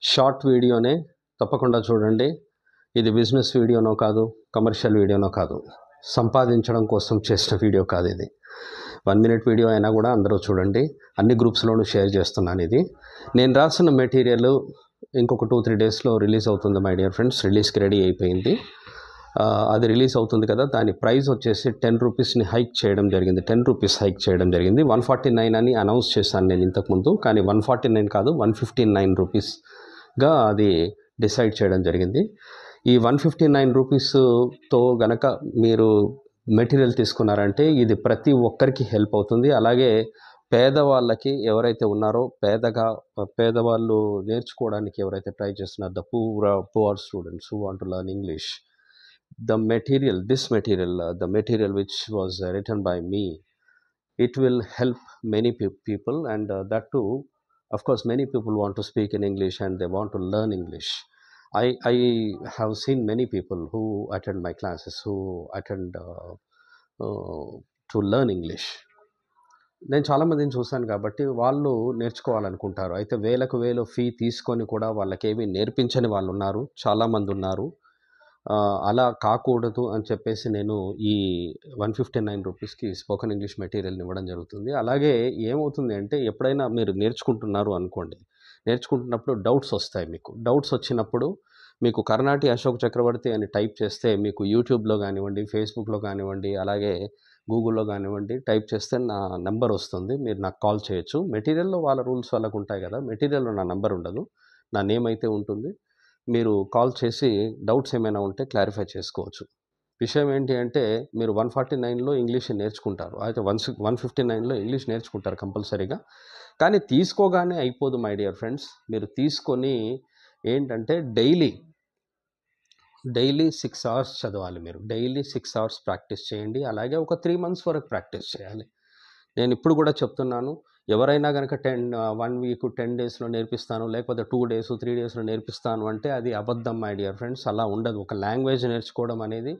Short వీడియోనే తప్పకుండా చూడండి. ఇది బిజినెస్ వీడియోనో కాదు, కమర్షియల్ వీడియోనో కాదు, సంపాదించడం కోసం చేసిన వీడియో కాదు ఇది. 1 మినిట్ వీడియో అయినా కూడా అందరూ చూడండి. అన్ని గ్రూప్స్లోనూ షేర్ చేస్తున్నాను. ఇది నేను రాసిన మెటీరియల్ ఇంకొక 2-3 డేస్లో రిలీజ్ అవుతుంది మై డియర్ ఫ్రెండ్స్. రిలీజ్కి రెడీ అయిపోయింది. అది రిలీజ్ అవుతుంది కదా, దాని ప్రైస్ వచ్చేసి 10 రూపీస్ని హైక్ చేయడం జరిగింది. 10 రూపీస్ హైక్ చేయడం జరిగింది. 149 అని అనౌన్స్ చేశాను నేను ఇంతకుముందు, కానీ 149 కాదు 159 రూపీస్గా అది డిసైడ్ చేయడం జరిగింది. ఈ 159 రూపీస్తో గనక మీరు మెటీరియల్ తీసుకున్నారంటే ఇది ప్రతి ఒక్కరికి హెల్ప్ అవుతుంది. అలాగే పేదవాళ్ళకి ఎవరైతే ఉన్నారో, పేదవాళ్ళు నేర్చుకోవడానికి ఎవరైతే ట్రై చేస్తున్నారో, the poor students who want to learn English, this material, the material which was written by me, it will help many people, and that too, of course, many people want to speak in English and they want to learn English. I have seen many people who attend my classes, who attend to learn English. నేను చాలామందిని చూశాను కాబట్టి వాళ్ళు నేర్చుకోవాలనుకుంటారు. అయితే వేలు fee తీసుకొని కూడా వాళ్ళకేమీ నేర్పించని వాళ్ళు ఉన్నారు, చాలామంది ఉన్నారు. అలా కాకూడదు అని చెప్పేసి నేను ఈ 159 రూపీస్కి స్పోకెన్ ఇంగ్లీష్ మెటీరియల్ని ఇవ్వడం జరుగుతుంది. అలాగే ఏమవుతుంది అంటే, ఎప్పుడైనా మీరు నేర్చుకుంటున్నారు అనుకోండి, నేర్చుకుంటున్నప్పుడు డౌట్స్ వస్తాయి. మీకు డౌట్స్ వచ్చినప్పుడు మీకు కర్ణాటి అశోక్ చక్రవర్తి అని టైప్ చేస్తే మీకు యూట్యూబ్లో కానివ్వండి, ఫేస్బుక్లో కానివ్వండి, అలాగే గూగుల్లో కానివ్వండి టైప్ చేస్తే నా నెంబర్ వస్తుంది. మీరు నాకు కాల్ చేయొచ్చు. మెటీరియల్లో వాళ్ళ రూల్స్ వాళ్ళకు ఉంటాయి కదా, మెటీరియల్లో నా నెంబర్ ఉండదు, నా నేమ్ అయితే ఉంటుంది. మీరు కాల్ చేసి డౌట్స్ ఏమైనా ఉంటే క్లారిఫై చేసుకోవచ్చు. విషయం ఏంటి అంటే, మీరు 149లో ఇంగ్లీష్ నేర్చుకుంటారు, అయితే 159లో ఇంగ్లీష్ నేర్చుకుంటారు కంపల్సరీగా. కానీ తీసుకోగానే అయిపోదు మై డియర్ ఫ్రెండ్స్. మీరు తీసుకొని ఏంటంటే డైలీ 6 అవర్స్ చదవాలి. మీరు డైలీ 6 అవర్స్ ప్రాక్టీస్ చేయండి. అలాగే ఒక 3 మంత్స్ వరకు ప్రాక్టీస్ చేయాలి. నేను ఇప్పుడు కూడా చెప్తున్నాను, ఎవరైనా కనుక 1 వీక్ 10 డేస్లో నేర్పిస్తాను, లేకపోతే 2 డేస్ 3 డేస్లో నేర్పిస్తాను అంటే అది అబద్ధం మై డియర్ ఫ్రెండ్స్. అలా ఉండదు. ఒక లాంగ్వేజ్ నేర్చుకోవడం అనేది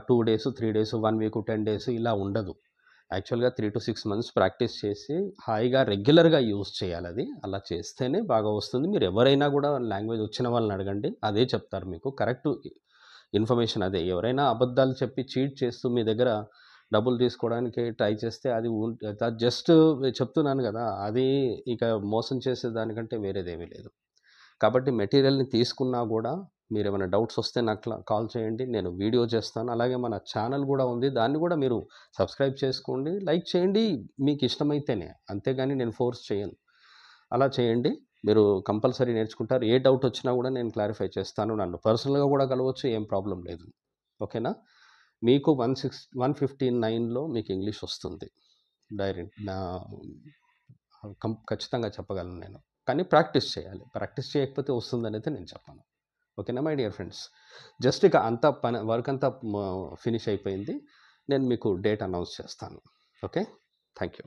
2 డేస్ 3 డేస్ 1 వీక్ 10 డేస్ ఇలా ఉండదు. యాక్చువల్గా 3 to 6 మంత్స్ ప్రాక్టీస్ చేసి హాయిగా రెగ్యులర్గా యూజ్ చేయాలి. అది అలా చేస్తేనే బాగా వస్తుంది. మీరు ఎవరైనా కూడా లాంగ్వేజ్ వచ్చిన వాళ్ళని అడగండి, అదే చెప్తారు మీకు. కరెక్ట్ ఇన్ఫర్మేషన్ అదే. ఎవరైనా అబద్ధాలు చెప్పి చీట్ చేస్తూ మీ దగ్గర డబ్బులు తీసుకోవడానికి ట్రై చేస్తే అది జస్ట్ చెప్తున్నాను కదా, అది ఇక మోసం చేసేదానికంటే వేరేదేమీ లేదు. కాబట్టి మెటీరియల్ని తీసుకున్నా కూడా మీరు ఏమైనా డౌట్స్ వస్తే నాకు కాల్ చేయండి, నేను వీడియో చేస్తాను. అలాగే మన ఛానల్ కూడా ఉంది, దాన్ని కూడా మీరు సబ్స్క్రైబ్ చేసుకోండి, లైక్ చేయండి మీకు ఇష్టమైతేనే, అంతేగాని నేను ఫోర్స్ చేయను. అలా చేయండి, మీరు కంపల్సరీ నేర్చుకుంటారు. ఏ డౌట్ వచ్చినా కూడా నేను క్లారిఫై చేస్తాను. నన్ను పర్సనల్గా కూడా కలవచ్చు, ఏం ప్రాబ్లం లేదు. ఓకేనా? మీకు 159లో మీకు ఇంగ్లీష్ వస్తుంది డైరెక్ట్, ఖచ్చితంగా చెప్పగలను నేను. కానీ ప్రాక్టీస్ చేయాలి. ప్రాక్టీస్ చేయకపోతే వస్తుందనైతే నేను చెప్పను. ఓకేనా మై డియర్ ఫ్రెండ్స్? జస్ట్ ఇక అంతా వర్క్ అంతా ఫినిష్ అయిపోయింది. నేను మీకు డేట్ అనౌన్స్ చేస్తాను. Okay, thank you.